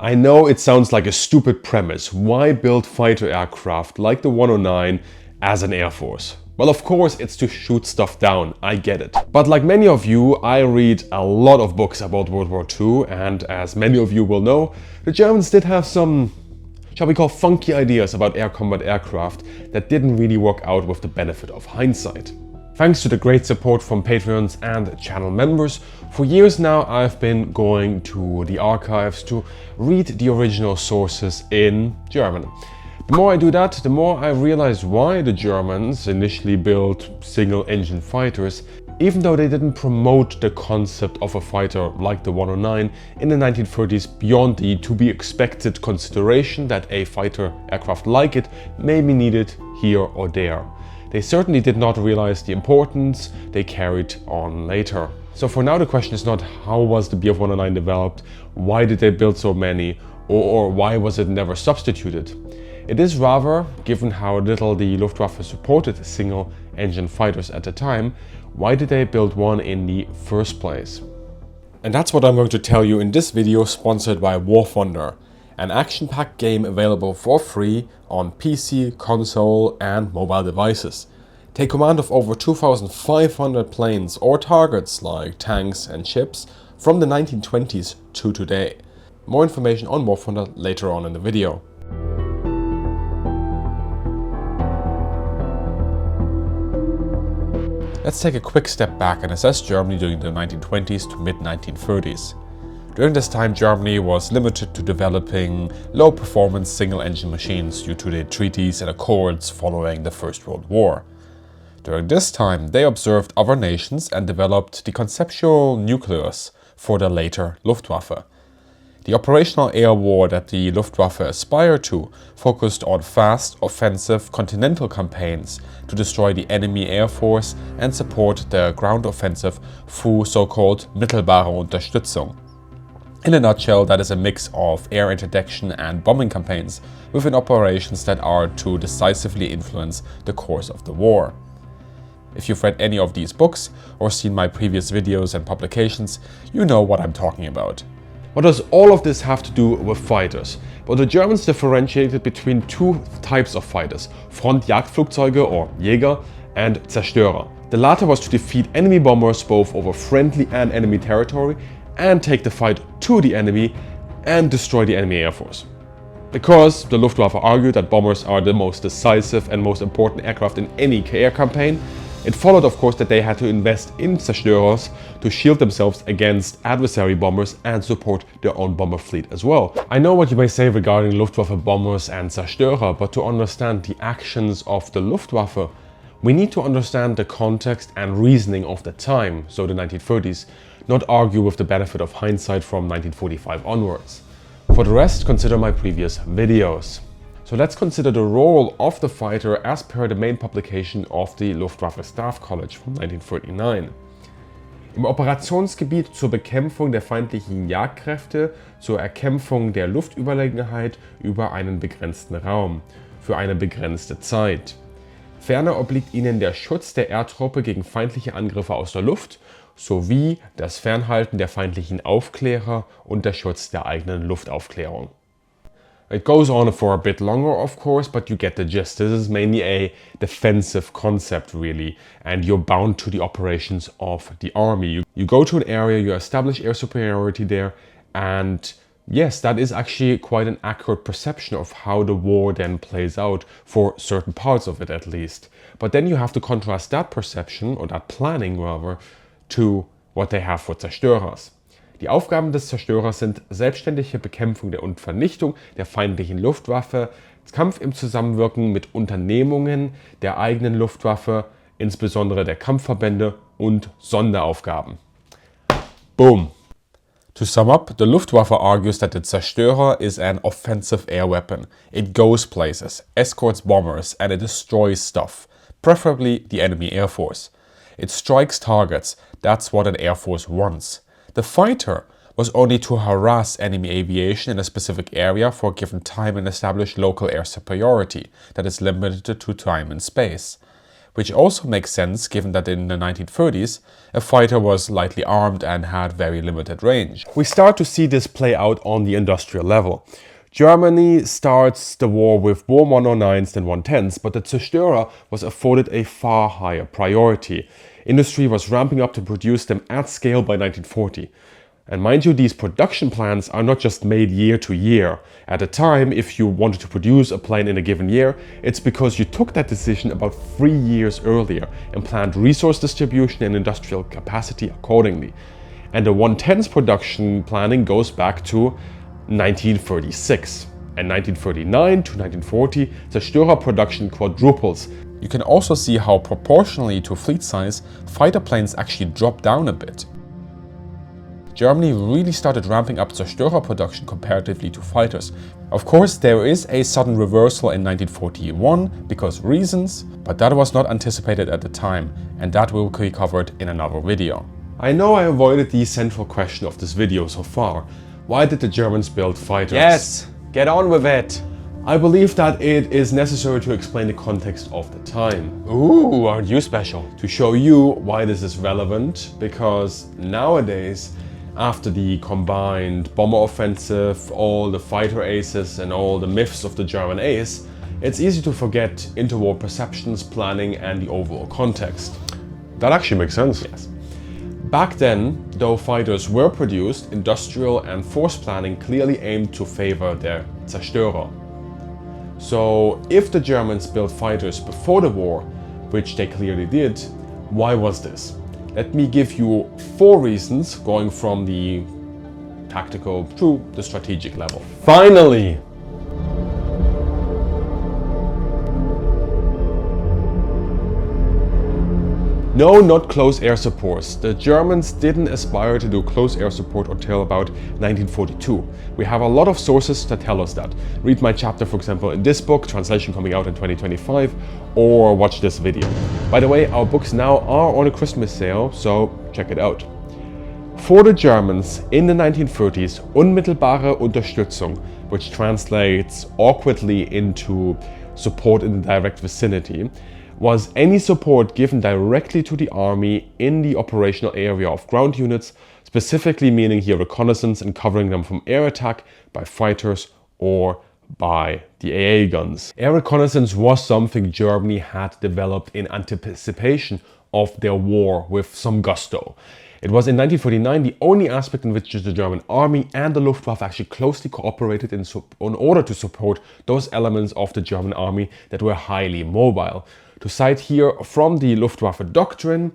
I know it sounds like a stupid premise. Why build fighter aircraft like the 109 as an air force? Well, of course, it's to shoot stuff down, I get it. But like many of you, I read a lot of books about World War II, and as many of you will know, the Germans did have some, shall we call, funky ideas about air combat aircraft that didn't really work out with the benefit of hindsight. Thanks to the great support from Patreons and channel members, for years now I've been going to the archives to read the original sources in German. The more I do that, the more I realize why the Germans initially built single-engine fighters, even though they didn't promote the concept of a fighter like the 109 in the 1930s beyond the to-be-expected consideration that a fighter aircraft like it may be needed here or there. They certainly did not realize the importance they carried on later. So for now the question is not how was the Bf 109 developed, why did they build so many, or why was it never substituted. It is rather, given how little the Luftwaffe supported single-engine fighters at the time, why did they build one in the first place? And that's what I'm going to tell you in this video, sponsored by War Thunder, an action-packed game available for free on PC, console and mobile devices. Take command of over 2,500 planes or targets like tanks and ships from the 1920s to today. More information on War Thunder later on in the video. Let's take a quick step back and assess Germany during the 1920s to mid-1930s. During this time, Germany was limited to developing low-performance single-engine machines due to the treaties and accords following the First World War. During this time, they observed other nations and developed the conceptual nucleus for the later Luftwaffe. The operational air war that the Luftwaffe aspired to focused on fast, offensive continental campaigns to destroy the enemy air force and support the ground offensive through so-called mittelbare Unterstützung. In a nutshell, that is a mix of air interdiction and bombing campaigns within operations that are to decisively influence the course of the war. If you've read any of these books or seen my previous videos and publications, you know what I'm talking about. What does all of this have to do with fighters? Well, the Germans differentiated between two types of fighters, Frontjagdflugzeuge or Jäger and Zerstörer. The latter was to defeat enemy bombers both over friendly and enemy territory and take the fight to the enemy and destroy the enemy air force. Because the Luftwaffe argued that bombers are the most decisive and most important aircraft in any air campaign, it followed of course that they had to invest in Zerstörers to shield themselves against adversary bombers and support their own bomber fleet as well. I know what you may say regarding Luftwaffe bombers and Zerstörer, but to understand the actions of the Luftwaffe, we need to understand the context and reasoning of the time, so the 1930s, not argue with the benefit of hindsight from 1945 onwards. For the rest, consider my previous videos. So let's consider the role of the fighter as per the main publication of the Luftwaffe Staff College from 1939. Im Operationsgebiet zur Bekämpfung der feindlichen Jagdkräfte, zur Erkämpfung der Luftüberlegenheit über einen begrenzten Raum, für eine begrenzte Zeit. Ferner obliegt ihnen der Schutz der Airtruppe gegen feindliche Angriffe aus der Luft sowie das Fernhalten der feindlichen Aufklärer und der Schutz der eigenen Luftaufklärung. It goes on for a bit longer, of course, but you get the gist. This is mainly a defensive concept, really, and you're bound to the operations of the army. You go to an area, you establish air superiority there, and yes, that is actually quite an accurate perception of how the war then plays out, for certain parts of it at least. But then you have to contrast that perception, or that planning rather, to what they have for Zerstörers. Die Aufgaben des Zerstörers sind selbstständige Bekämpfung und Vernichtung der feindlichen Luftwaffe, Kampf im Zusammenwirken mit Unternehmungen der eigenen Luftwaffe, insbesondere der Kampfverbände und Sonderaufgaben. Boom! To sum up, the Luftwaffe argues that the Zerstörer is an offensive air weapon. It goes places, escorts bombers, and it destroys stuff, preferably the enemy air force. It strikes targets, that's what an air force wants. The fighter was only to harass enemy aviation in a specific area for a given time and establish local air superiority that is limited to time and space. which also makes sense given that in the 1930s, a fighter was lightly armed and had very limited range. We start to see this play out on the industrial level. Germany starts the war with more 109s than 110s, but the Zerstörer was afforded a far higher priority. Industry was ramping up to produce them at scale by 1940. And mind you, these production plans are not just made year to year. At the time, if you wanted to produce a plane in a given year, it's because you took that decision about 3 years earlier and planned resource distribution and industrial capacity accordingly. And the 110's production planning goes back to 1936. And 1939 to 1940, Zerstörer production quadruples. You can also see how proportionally to fleet size, fighter planes actually drop down a bit. Germany really started ramping up Zerstörer production comparatively to fighters. Of course, there is a sudden reversal in 1941 because reasons, but that was not anticipated at the time, and that will be covered in another video. I know I avoided the central question of this video so far. Why did the Germans build fighters? Yes, get on with it. I believe that it is necessary to explain the context of the time. Ooh, aren't you special? To show you why this is relevant, because nowadays, after the combined bomber offensive, all the fighter aces and all the myths of the German ace, it's easy to forget interwar perceptions, planning and the overall context. That actually makes sense. Yes. Back then, though fighters were produced, industrial and force planning clearly aimed to favor their Zerstörer. So if the Germans built fighters before the war, which they clearly did, why was this? Let me give you 4 reasons, going from the tactical to the strategic level. Finally! No, not close air supports. The Germans didn't aspire to do close air support until about 1942. We have a lot of sources that tell us that. Read my chapter, for example, in this book, translation coming out in 2025, or watch this video. By the way, our books now are on a Christmas sale, so check it out. For the Germans in the 1930s, unmittelbare Unterstützung, which translates awkwardly into support in the direct vicinity, was any support given directly to the army in the operational area of ground units, specifically meaning here reconnaissance and covering them from air attack by fighters or by the AA guns. Air reconnaissance was something Germany had developed in anticipation of their war with some gusto. It was in 1949 the only aspect in which the German army and the Luftwaffe actually closely cooperated in order to support those elements of the German army that were highly mobile. To cite hier from the Luftwaffe Doctrine: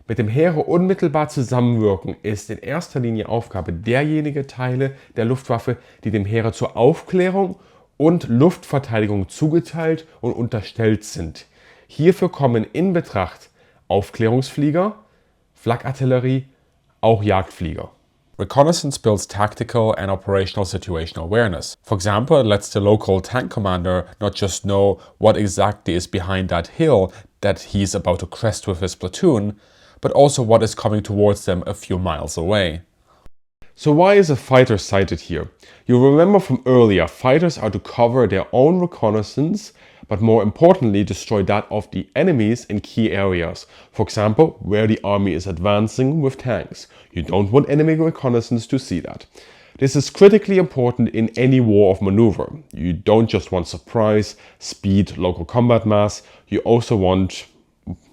Mit dem Heere unmittelbar zusammenwirken ist in erster Linie Aufgabe derjenigen Teile der Luftwaffe, die dem Heere zur Aufklärung und Luftverteidigung zugeteilt und unterstellt sind. Hierfür kommen in Betracht Aufklärungsflieger, Flakartillerie, auch Jagdflieger. Reconnaissance builds tactical and operational situational awareness. For example, it lets the local tank commander not just know what exactly is behind that hill that he's about to crest with his platoon, but also what is coming towards them a few miles away. So why is a fighter cited here? You remember from earlier, fighters are to cover their own reconnaissance, but more importantly destroy that of the enemies in key areas. For example, where the army is advancing with tanks. You don't want enemy reconnaissance to see that. This is critically important in any war of maneuver. You don't just want surprise, speed, local combat mass. You also want,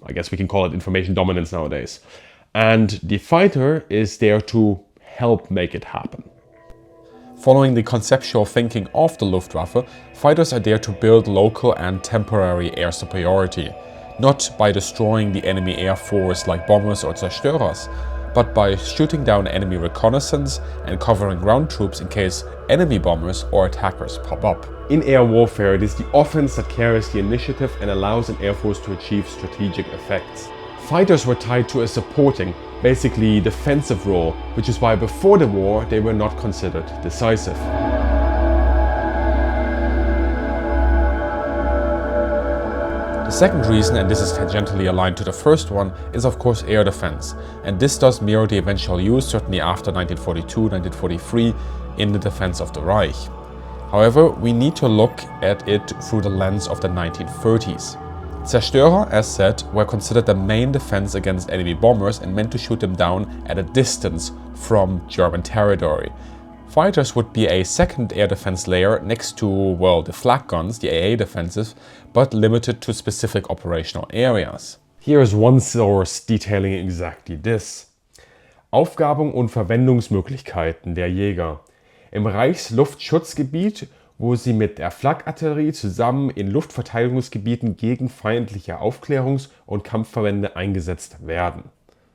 I guess we can call it information dominance nowadays. And the fighter is there to help make it happen. Following the conceptual thinking of the Luftwaffe, fighters are there to build local and temporary air superiority, not by destroying the enemy air force like bombers or Zerstörers, but by shooting down enemy reconnaissance and covering ground troops in case enemy bombers or attackers pop up. In air warfare, it is the offense that carries the initiative and allows an air force to achieve strategic effects. Fighters were tied to a supporting, basically defensive role, which is why before the war they were not considered decisive. The second reason, and this is tangentially aligned to the first one, is of course air defense, and this does mirror the eventual use, certainly after 1942, 1943, in the defense of the Reich. However, we need to look at it through the lens of the 1930s. Zerstörer, as said, were considered the main defense against enemy bombers and meant to shoot them down at a distance from German territory. Fighters would be a second air defense layer next to, well, the flak guns, the AA defensive, but limited to specific operational areas. Here is one source detailing exactly this. Aufgaben und Verwendungsmöglichkeiten der Jäger. Im Reichsluftschutzgebiet, wo sie mit der Flakartillerie zusammen in Luftverteidigungsgebieten gegen feindliche Aufklärungs- und Kampfverbände eingesetzt werden.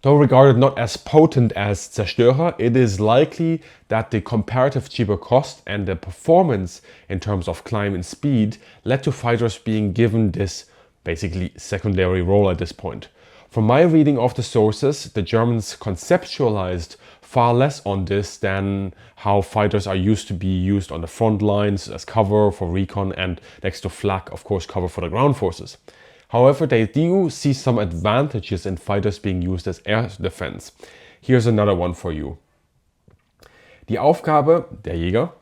Though regarded not as potent as Zerstörer, it is likely that the comparative cheaper cost and the performance in terms of climb and speed led to fighters being given this basically secondary role at this point. From my reading of the sources, the Germans conceptualized far less on this than how fighters are used to be used on the front lines as cover for recon and next to flak, of course, cover for the ground forces. However, they do see some advantages in fighters being used as air defense. Here's another one for you. Die Aufgabe der Jäger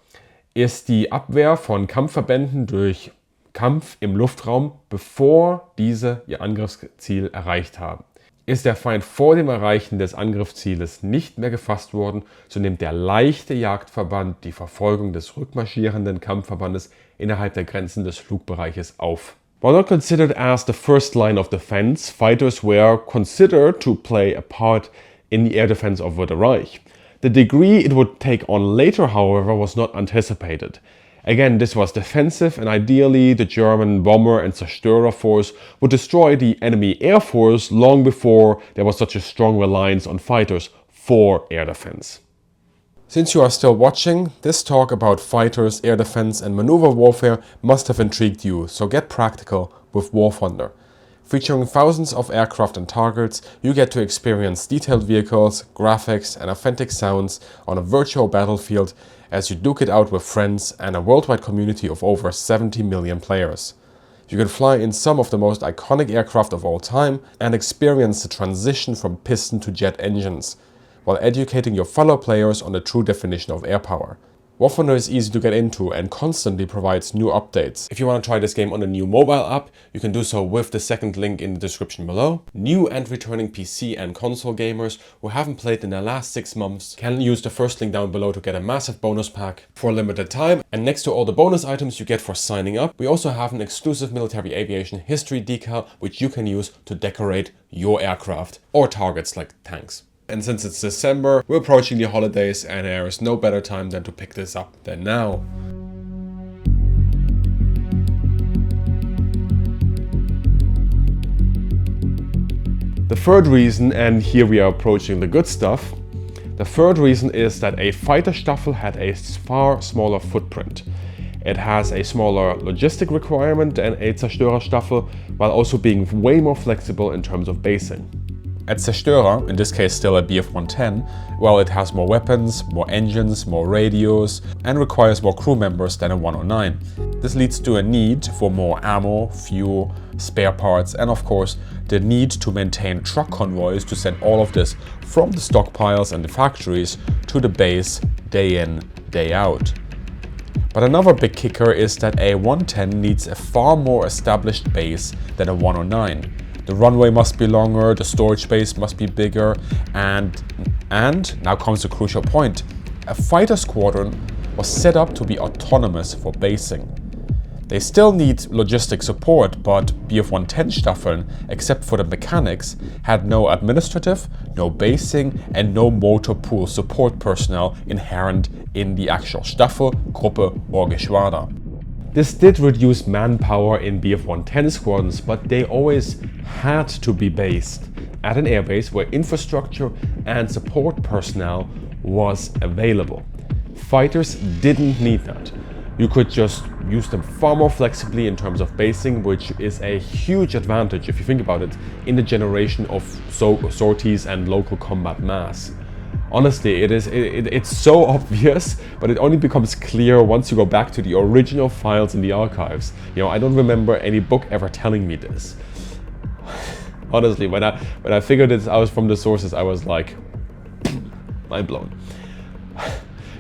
ist die Abwehr von Kampfverbänden durch Kampf im Luftraum, bevor diese ihr Angriffsziel erreicht haben. Ist der Feind vor dem Erreichen des Angriffszieles nicht mehr gefasst worden, so nimmt der leichte Jagdverband die Verfolgung des rückmarschierenden Kampfverbandes innerhalb der Grenzen des Flugbereiches auf. While not considered as the first line of defense, fighters were considered to play a part in the air defense of the Reich. The degree it would take on later, however, was not anticipated. Again, this was defensive, and ideally the German bomber and Zerstörer force would destroy the enemy air force long before there was such a strong reliance on fighters for air defense. Since you are still watching, this talk about fighters, air defense and maneuver warfare must have intrigued you, so get practical with War Thunder. Featuring thousands of aircraft and targets, you get to experience detailed vehicles, graphics and authentic sounds on a virtual battlefield as you duke it out with friends and a worldwide community of over 70 million players. You can fly in some of the most iconic aircraft of all time and experience the transition from piston to jet engines, while educating your fellow players on the true definition of air power. War Thunder is easy to get into and constantly provides new updates. If you want to try this game on a new mobile app, you can do so with the second link in the description below. New and returning PC and console gamers who haven't played in the last 6 months can use the first link down below to get a massive bonus pack for a limited time. And next to all the bonus items you get for signing up, we also have an exclusive military aviation history decal which you can use to decorate your aircraft or targets like tanks. And since it's December, we're approaching the holidays and there is no better time than to pick this up than now. The third reason, and here we are approaching the good stuff, the third reason is that a fighter Staffel had a far smaller footprint. It has a smaller logistic requirement than a Zerstörer Staffel, while also being way more flexible in terms of basing. At Zerstörer, in this case still a Bf-110, well, it has more weapons, more engines, more radios, and requires more crew members than a 109. This leads to a need for more ammo, fuel, spare parts, and of course, the need to maintain truck convoys to send all of this from the stockpiles and the factories to the base day in, day out. But another big kicker is that a 110 needs a far more established base than a 109. The runway must be longer, the storage space must be bigger, and now comes the crucial point. A fighter squadron was set up to be autonomous for basing. They still need logistic support, but Bf-110 Staffeln, except for the mechanics, had no administrative, no basing, and no motor pool support personnel inherent in the actual Staffel, Gruppe, or Geschwader. This did reduce manpower in Bf-110 squadrons, but they always had to be based at an airbase where infrastructure and support personnel was available. Fighters didn't need that. You could just use them far more flexibly in terms of basing, which is a huge advantage if you think about it in the generation of sorties and local combat mass. Honestly, it's so obvious, but it only becomes clear once you go back to the original files in the archives. You know, I don't remember any book ever telling me this. Honestly, when I figured this out from the sources, I was like, mind blown.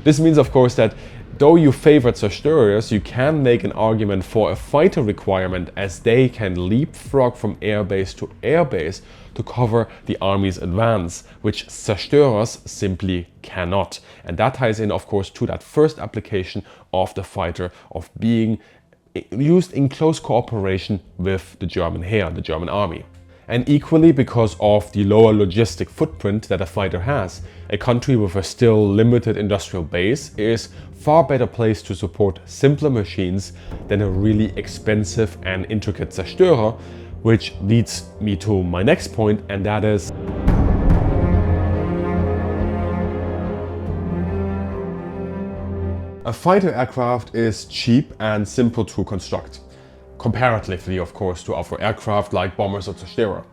This means, of course, that Though you favored zerstörers, you can make an argument for a fighter requirement, as they can leapfrog from airbase to airbase to cover the army's advance, which zerstörers simply cannot. And that ties in, of course, to that first application of the fighter, of being used in close cooperation with the German Heer, the German army. And equally, because of the lower logistic footprint that a fighter has, a country with a still limited industrial base is far better placed to support simpler machines than a really expensive and intricate zerstörer, which leads me to my next point, and that is a fighter aircraft is cheap and simple to construct. Comparatively, of course, to other aircraft like bombers or zerstörer.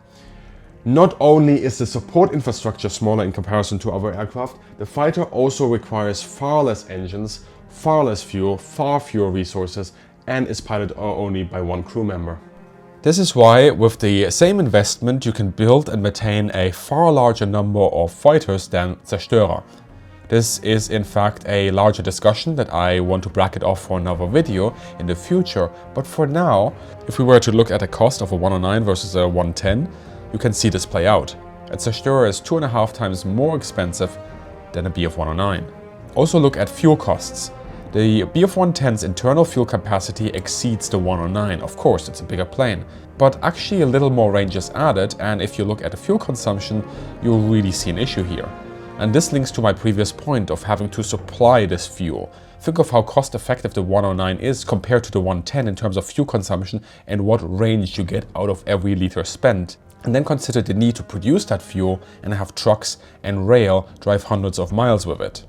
Not only is the support infrastructure smaller in comparison to other aircraft, the fighter also requires far less engines, far less fuel, far fewer resources, and is piloted only by one crew member. This is why, with the same investment, you can build and maintain a far larger number of fighters than zerstörer. This is in fact a larger discussion that I want to bracket off for another video in the future, but for now, if we were to look at the cost of a 109 versus a 110, you can see this play out. A zerstörer is 2.5 times more expensive than a Bf 109. Also look at fuel costs. The Bf 110's internal fuel capacity exceeds the 109, of course it's a bigger plane, but actually a little more range is added, and if you look at the fuel consumption, you'll really see an issue here. And this links to my previous point of having to supply this fuel. Think of how cost effective the 109 is compared to the 110 in terms of fuel consumption and what range you get out of every liter spent. And then consider the need to produce that fuel and have trucks and rail drive hundreds of miles with it.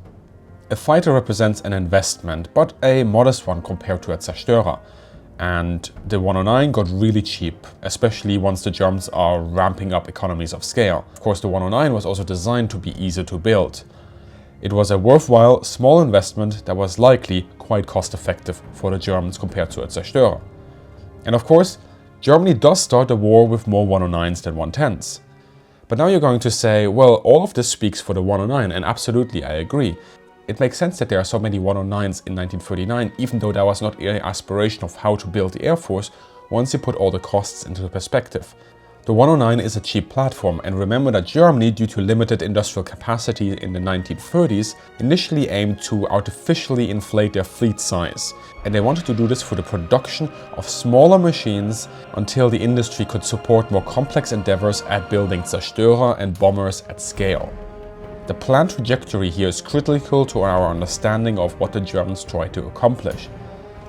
A fighter represents an investment, but a modest one compared to a zerstörer. And the 109 got really cheap, especially once the Germans are ramping up economies of scale. Of course, the 109 was also designed to be easy to build. It was a worthwhile, small investment that was likely quite cost-effective for the Germans compared to a zerstörer. And of course, Germany does start the war with more 109s than 110s. But now you're going to say, well, all of this speaks for the 109, and absolutely, I agree. It makes sense that there are so many 109s in 1939, even though that was not an aspiration of how to build the Air Force, once you put all the costs into perspective. The 109 is a cheap platform, and remember that Germany, due to limited industrial capacity in the 1930s, initially aimed to artificially inflate their fleet size. And they wanted to do this for the production of smaller machines until the industry could support more complex endeavors at building zerstörer and bombers at scale. The planned trajectory here is critical to our understanding of what the Germans tried to accomplish.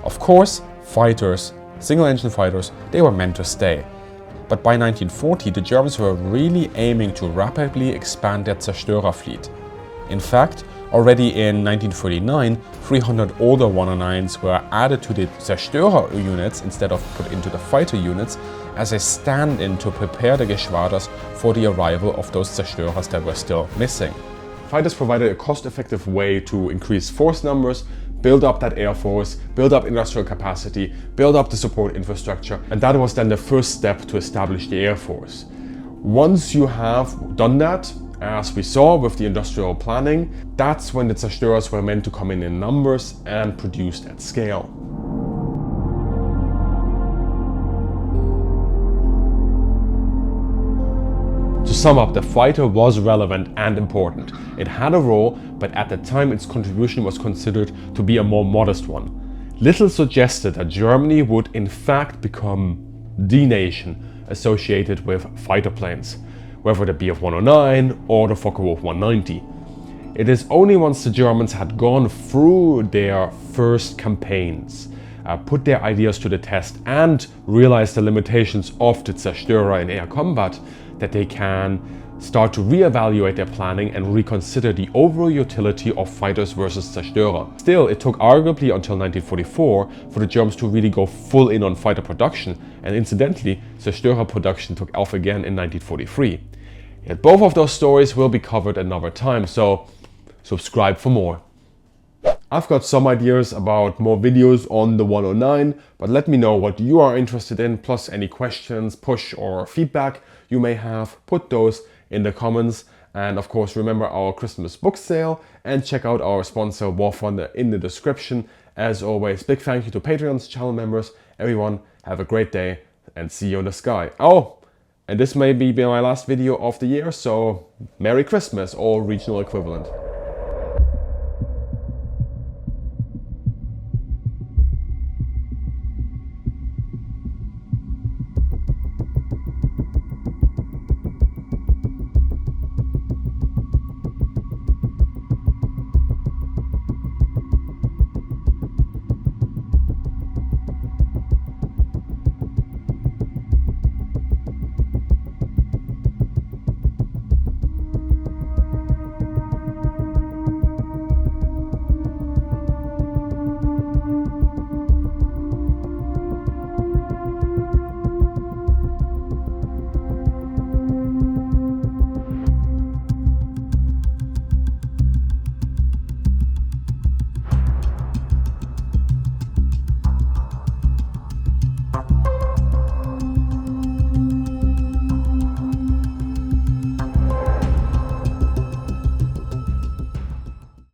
Of course, fighters, single-engine fighters, they were meant to stay. But by 1940, the Germans were really aiming to rapidly expand their zerstörer fleet. In fact, already in 1939, 300 older 109s were added to the zerstörer units instead of put into the fighter units as a stand-in to prepare the Geschwaders for the arrival of those zerstörers that were still missing. Fighters provided a cost-effective way to increase force numbers, build up that air force, build up industrial capacity, build up the support infrastructure, and that was then the first step to establish the Air Force. Once you have done that, as we saw with the industrial planning, that's when the zerstörers were meant to come in numbers and produced at scale. To sum up, the fighter was relevant and important. It had a role, but at the time its contribution was considered to be a more modest one. Little suggested that Germany would in fact become the nation associated with fighter planes, whether the Bf 109 or the Focke-Wulf 190. It is only once the Germans had gone through their first campaigns, put their ideas to the test and realized the limitations of the zerstörer in air combat, that they can start to reevaluate their planning and reconsider the overall utility of fighters versus zerstörer. Still, it took arguably until 1944 for the Germans to really go full in on fighter production, and incidentally, zerstörer production took off again in 1943. Yet both of those stories will be covered another time, so subscribe for more. I've got some ideas about more videos on the 109, but let me know what you are interested in, plus any questions, push or feedback you may have. Put those in the comments And of course, remember our Christmas book sale and check out our sponsor War Thunder in the description. As always, big thank you to Patreon's channel members. Everyone, have a great day and see you in the sky. Oh, and this may be my last video of the year, so Merry Christmas or regional equivalent.